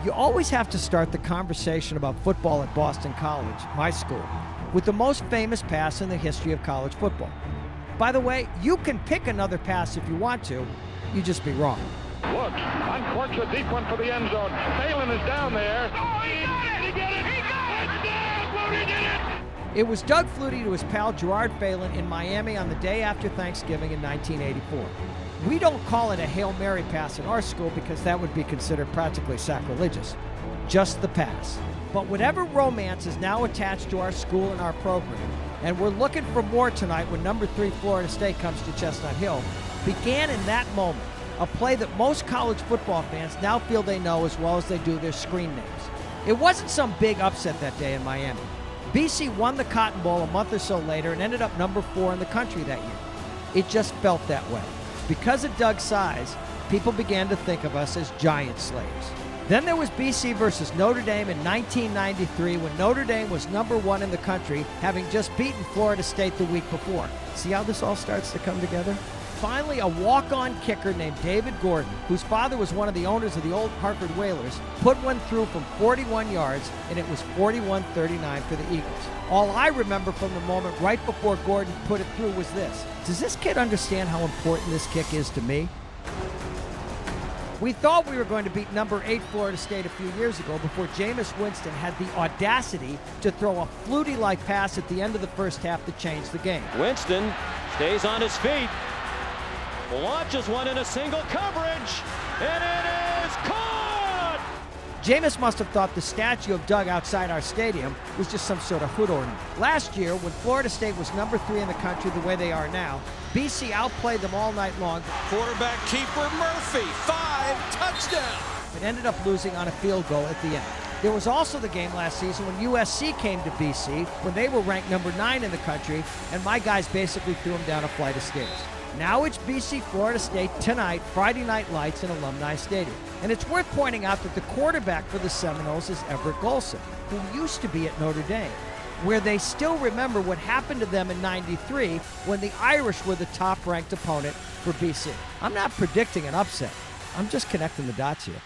You always have to start the conversation about football at Boston College, my school, with the most famous pass in the history of college football. By the way, you can pick another pass if you want to, you just be wrong. Look, uncorks a deep one for the end zone. Phelan is down there. Oh, he got it! He got it! He got it! Touchdown! Flutie did it! It was Doug Flutie to his pal Gerard Phelan in Miami on the day after Thanksgiving in 1984. We don't call it a Hail Mary pass in our school because that would be considered practically sacrilegious. Just the pass. But whatever romance is now attached to our school and our program, and we're looking for more tonight when number 3 Florida State comes to Chestnut Hill, began in that moment, a play that most college football fans now feel they know as well as they do their screen names. It wasn't some big upset that day in Miami. BC won the Cotton Bowl a month or so later and ended up number 4 in the country that year. It just felt that way. Because of Doug's size, people began to think of us as giant slaves. Then there was BC versus Notre Dame in 1993 when Notre Dame was number 1 in the country, having just beaten Florida State the week before. See how this all starts to come together? Finally, a walk-on kicker named David Gordon, whose father was one of the owners of the old Hartford Whalers, put one through from 41 yards, and it was 41-39 for the Eagles. All I remember from the moment right before Gordon put it through was this: does this kid understand how important this kick is to me? We thought we were going to beat number 8 Florida State a few years ago before Jameis Winston had the audacity to throw a Flutie-like pass at the end of the first half to change the game. Winston stays on his feet, launches one in a single coverage, and it is caught! Jameis must have thought the statue of Doug outside our stadium was just some sort of hood ornament. Last year, when Florida State was number 3 in the country the way they are now, BC outplayed them all night long. Quarterback keeper Murphy, 5 touchdown. But ended up losing on a field goal at the end. There was also the game last season when USC came to BC when they were ranked number 9 in the country, and my guys basically threw them down a flight of stairs. Now it's BC Florida State tonight, Friday Night Lights in Alumni Stadium. And it's worth pointing out that the quarterback for the Seminoles is Everett Golson, who used to be at Notre Dame, where they still remember what happened to them in '93 when the Irish were the top-ranked opponent for BC. I'm not predicting an upset. I'm just connecting the dots here.